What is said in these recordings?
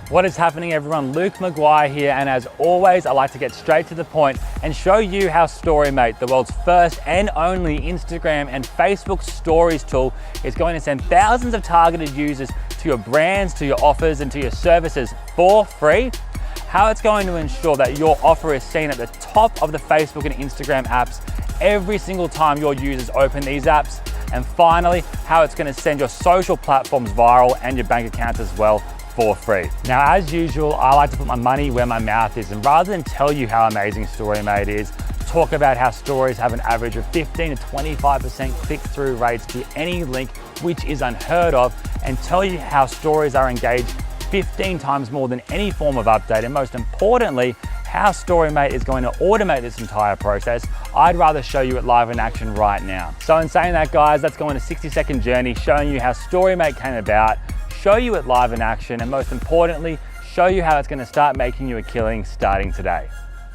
What is happening, everyone? Luke McGuire here, and as always, I like to get straight to the point and show you how Storymate, the world's first and only Instagram and Facebook stories tool, is going to send thousands of targeted users to your brands, to your offers, and to your services for free. How it's going to ensure that your offer is seen at the top of the Facebook and Instagram apps every single time your users open these apps. And finally, how it's going to send your social platforms viral and your bank accounts as well for free. Now, as usual, I like to put my money where my mouth is, and rather than tell you how amazing Storymate is, talk about how stories have an average of 15 to 25% click-through rates to any link, which is unheard of, and tell you how stories are engaged 15 times more than any form of update, and most importantly, how Storymate is going to automate this entire process. I'd rather show you it live in action right now. So in saying that, guys, let's go on a 60-second journey showing you how Storymate came about, show you it live in action, and most importantly, show you how it's going to start making you a killing starting today.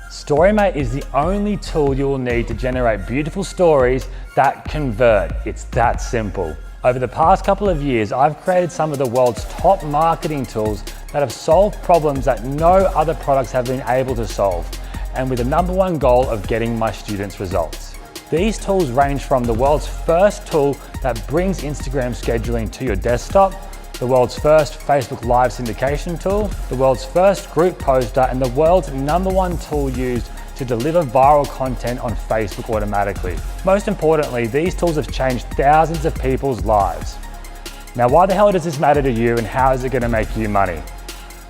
Storymate is the only tool you will need to generate beautiful stories that convert. It's that simple. Over the past couple of years, I've created some of the world's top marketing tools that have solved problems that no other products have been able to solve, and with the #1 goal of getting my students results. These tools range from the world's first tool that brings Instagram scheduling to your desktop, the world's first Facebook Live syndication tool, the world's first group poster, and the world's #1 tool used to deliver viral content on Facebook automatically. Most importantly, these tools have changed thousands of people's lives. Now, why the hell does this matter to you, and how is it going to make you money?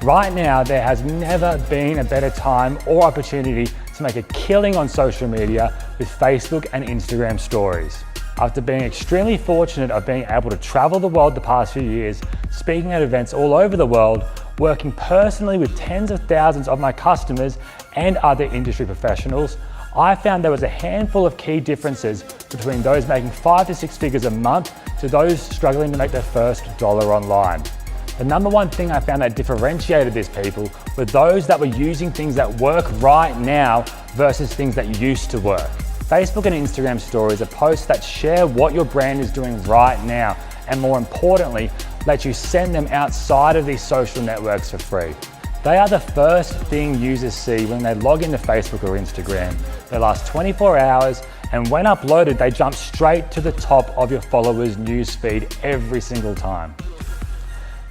Right now, there has never been a better time or opportunity to make a killing on social media with Facebook and Instagram stories. After being extremely fortunate of being able to travel the world the past few years, speaking at events all over the world, working personally with tens of thousands of my customers and other industry professionals, I found there was a handful of key differences between those making 5 to 6 figures a month to those struggling to make their first dollar online. The #1 thing I found that differentiated these people were those that were using things that work right now versus things that used to work. Facebook and Instagram stories are posts that share what your brand is doing right now, and more importantly, let you send them outside of these social networks for free. They are the first thing users see when they log into Facebook or Instagram. They last 24 hours, and when uploaded, they jump straight to the top of your followers' newsfeed every single time.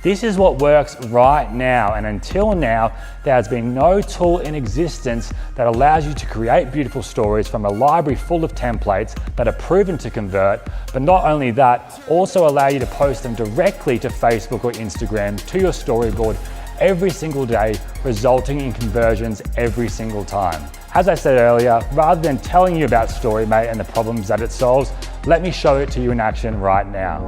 This is what works right now, and until now, there has been no tool in existence that allows you to create beautiful stories from a library full of templates that are proven to convert, but not only that, also allow you to post them directly to Facebook or Instagram to your storyboard every single day, resulting in conversions every single time. As I said earlier, rather than telling you about Storymate and the problems that it solves, let me show it to you in action right now.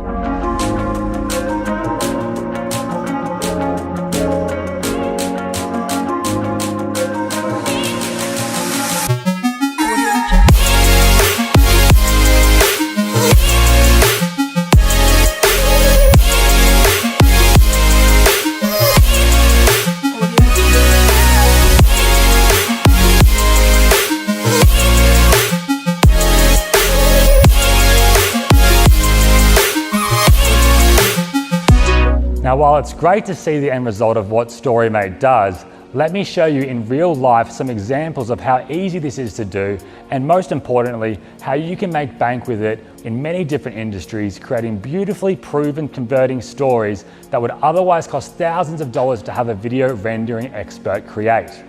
Now, while it's great to see the end result of what Storymate does, let me show you in real life some examples of how easy this is to do, and most importantly, how you can make bank with it in many different industries, creating beautifully proven converting stories that would otherwise cost thousands of dollars to have a video rendering expert create.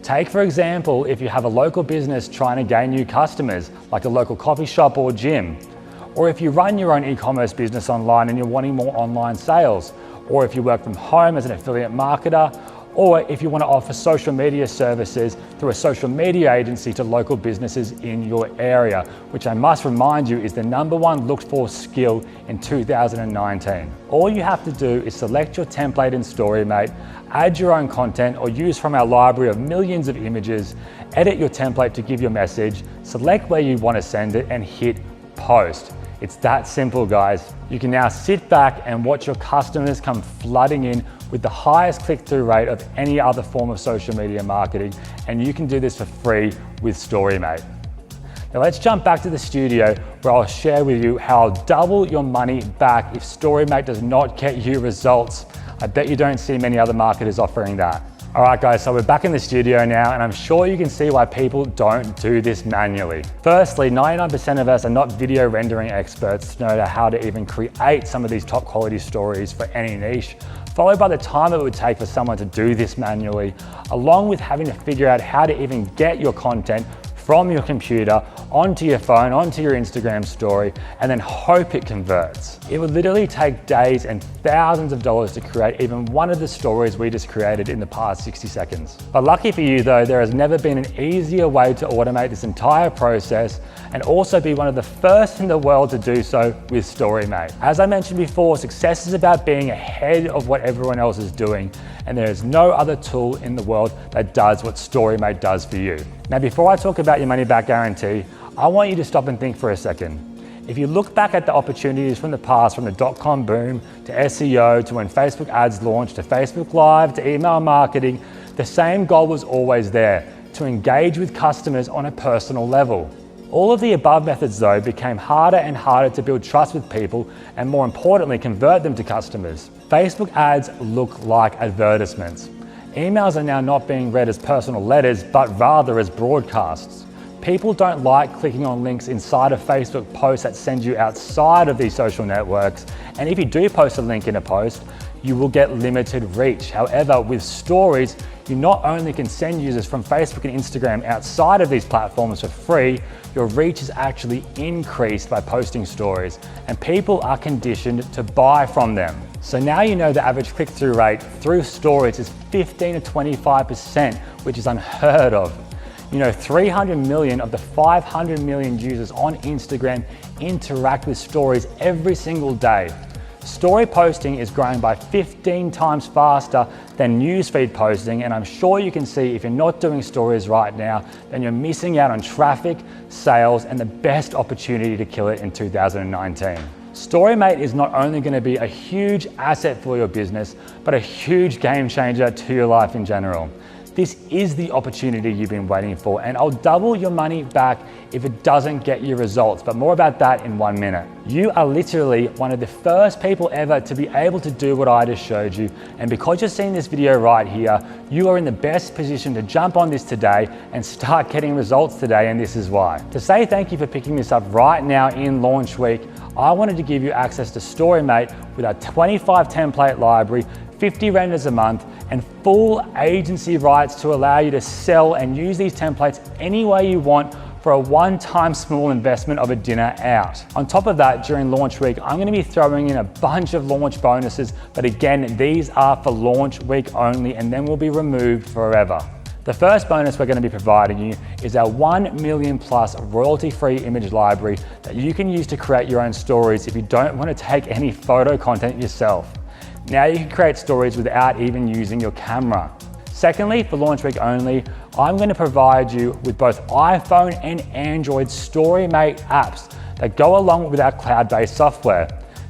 Take, for example, if you have a local business trying to gain new customers, like a local coffee shop or gym, or if you run your own e-commerce business online and you're wanting more online sales, or if you work from home as an affiliate marketer, or if you want to offer social media services through a social media agency to local businesses in your area, which I must remind you is the #1 looked for skill in 2019. All you have to do is select your template in Storymate, add your own content or use from our library of millions of images, edit your template to give your message, select where you want to send it and hit post. It's that simple, guys. You can now sit back and watch your customers come flooding in with the highest click-through rate of any other form of social media marketing, and you can do this for free with Storymate. Now let's jump back to the studio where I'll share with you how I'll double your money back if Storymate does not get you results. I bet you don't see many other marketers offering that. All right guys, so we're back in the studio now, and I'm sure you can see why people don't do this manually. Firstly, 99% of us are not video rendering experts to know how to even create some of these top quality stories for any niche, followed by the time it would take for someone to do this manually, along with having to figure out how to even get your content from your computer onto your phone, onto your Instagram story, and then hope it converts. It would literally take days and thousands of dollars to create even one of the stories we just created in the past 60 seconds. But lucky for you though, there has never been an easier way to automate this entire process and also be one of the first in the world to do so with Storymate. As I mentioned before, success is about being ahead of what everyone else is doing, and there is no other tool in the world that does what Storymate does for you. Now, before I talk about your money back guarantee, I want you to stop and think for a second. If you look back at the opportunities from the past, from the dot-com boom to SEO, to when Facebook ads launched, to Facebook Live, to email marketing, the same goal was always there: to engage with customers on a personal level. All of the above methods though became harder and harder to build trust with people, and more importantly, convert them to customers. Facebook ads look like advertisements. Emails are now not being read as personal letters, but rather as broadcasts. People don't like clicking on links inside of Facebook posts that send you outside of these social networks. And if you do post a link in a post, you will get limited reach. However, with stories, you not only can send users from Facebook and Instagram outside of these platforms for free, your reach is actually increased by posting stories, and people are conditioned to buy from them. So now you know the average click-through rate through stories is 15 to 25%, which is unheard of. You know, 300 million of the 500 million users on Instagram interact with stories every single day. Story posting is growing by 15 times faster than newsfeed posting, and I'm sure you can see if you're not doing stories right now, then you're missing out on traffic, sales, and the best opportunity to kill it in 2019. Storymate is not only going to be a huge asset for your business, but a huge game changer to your life in general. This is the opportunity you've been waiting for, and I'll double your money back if it doesn't get you results, but more about that in 1 minute. You are literally one of the first people ever to be able to do what I just showed you, and because you're seeing this video right here, you are in the best position to jump on this today and start getting results today, and this is why. To say thank you for picking this up right now in launch week, I wanted to give you access to Storymate with our 25 template library, 50 renders a month, and full agency rights to allow you to sell and use these templates any way you want for a one-time small investment of a dinner out. On top of that, during launch week, I'm going to be throwing in a bunch of launch bonuses, but again, these are for launch week only, and then will be removed forever. The first bonus we're going to be providing you is our 1 million plus royalty-free image library that you can use to create your own stories if you don't want to take any photo content yourself. Now you can create stories without even using your camera. Secondly, for launch week only, I'm going to provide you with both iPhone and Android Storymate apps that go along with our cloud-based software.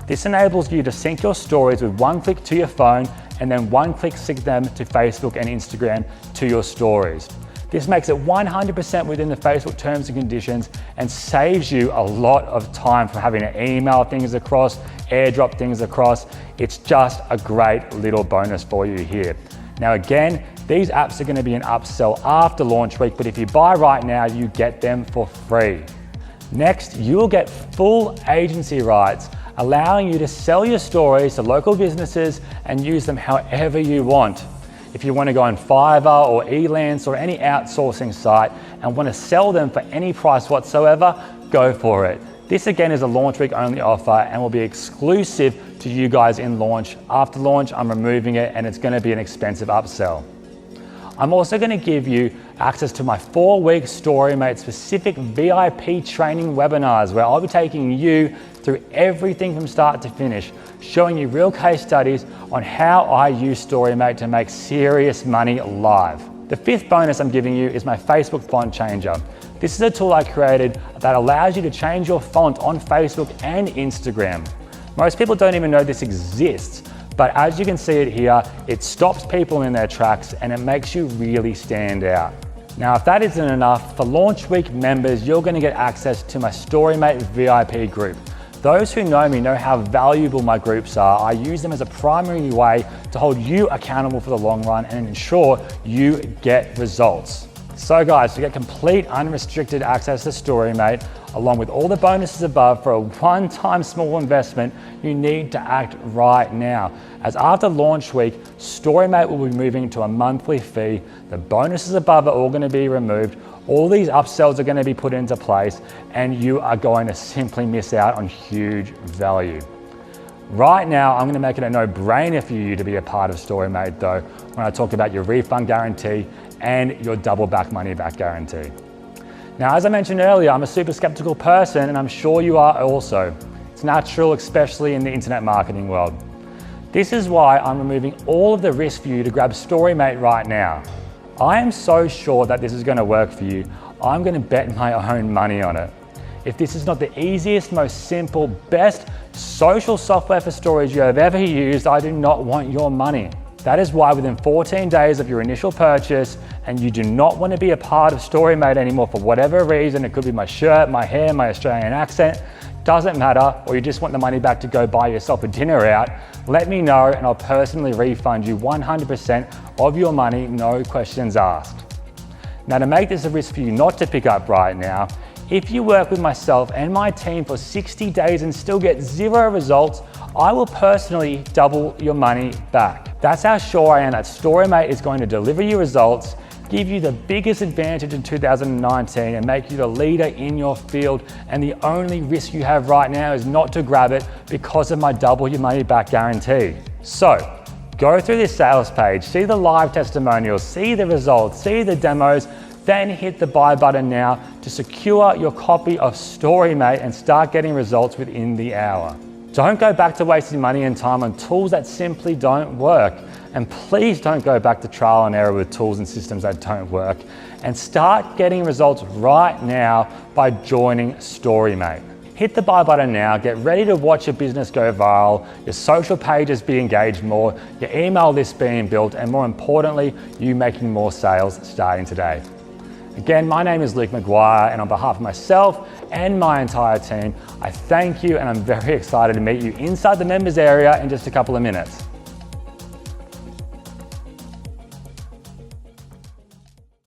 This enables you to sync your stories with one click to your phone and then one click sync them to Facebook and Instagram to your stories. This makes it 100% within the Facebook terms and conditions and saves you a lot of time from having to email things across, airdrop things across. It's just a great little bonus for you here. Now again, these apps are going to be an upsell after launch week, but if you buy right now, you get them for free. Next, you will get full agency rights, allowing you to sell your stories to local businesses and use them however you want. If you want to go on Fiverr or Elance or any outsourcing site and want to sell them for any price whatsoever, go for it. This again is a launch week only offer and will be exclusive to you guys in launch. After launch, I'm removing it and it's going to be an expensive upsell. I'm also going to give you access to my 4-week Storymate specific VIP training webinars where I'll be taking you through everything from start to finish, showing you real case studies on how I use Storymate to make serious money live. The 5th bonus I'm giving you is my Facebook font changer. This is a tool I created that allows you to change your font on Facebook and Instagram. Most people don't even know this exists, but as you can see it here, it stops people in their tracks and it makes you really stand out. Now, if that isn't enough, for launch week members, you're going to get access to my Storymate VIP group. Those who know me know how valuable my groups are. I use them as a primary way to hold you accountable for the long run and ensure you get results. So guys, to get complete unrestricted access to Storymate, along with all the bonuses above for a one-time small investment, you need to act right now. As after launch week, Storymate will be moving to a monthly fee. The bonuses above are all going to be removed. All these upsells are going to be put into place, and you are going to simply miss out on huge value. Right now, I'm going to make it a no-brainer for you to be a part of Storymate though, when I talk about your refund guarantee and your double back money back guarantee. Now, as I mentioned earlier, I'm a super skeptical person, and I'm sure you are also. It's natural, especially in the internet marketing world. This is why I'm removing all of the risk for you to grab Storymate right now. I am so sure that this is going to work for you. I'm going to bet my own money on it. If this is not the easiest, most simple, best social software for storage you have ever used, I do not want your money. That is why within 14 days of your initial purchase, and you do not want to be a part of Storymate anymore for whatever reason, it could be my shirt, my hair, my Australian accent, doesn't matter, or you just want the money back to go buy yourself a dinner out, let me know and I'll personally refund you 100% of your money, no questions asked. Now, to make this a risk for you not to pick up right now, if you work with myself and my team for 60 days and still get 0 results, I will personally double your money back. That's how sure I am that Storymate is going to deliver you results, give you the biggest advantage in 2019 and make you the leader in your field. And the only risk you have right now is not to grab it because of my double your money back guarantee. So go through this sales page, see the live testimonials, see the results, see the demos, then hit the buy button now to secure your copy of Storymate and start getting results within the hour. Don't go back to wasting money and time on tools that simply don't work. And please don't go back to trial and error with tools and systems that don't work. And start getting results right now by joining Storymate. Hit the buy button now, get ready to watch your business go viral, your social pages be engaged more, your email list being built, and more importantly, you making more sales starting today. Again, my name is Luke McGuire, and on behalf of myself and my entire team, I thank you, and I'm very excited to meet you inside the members area in just a couple of minutes.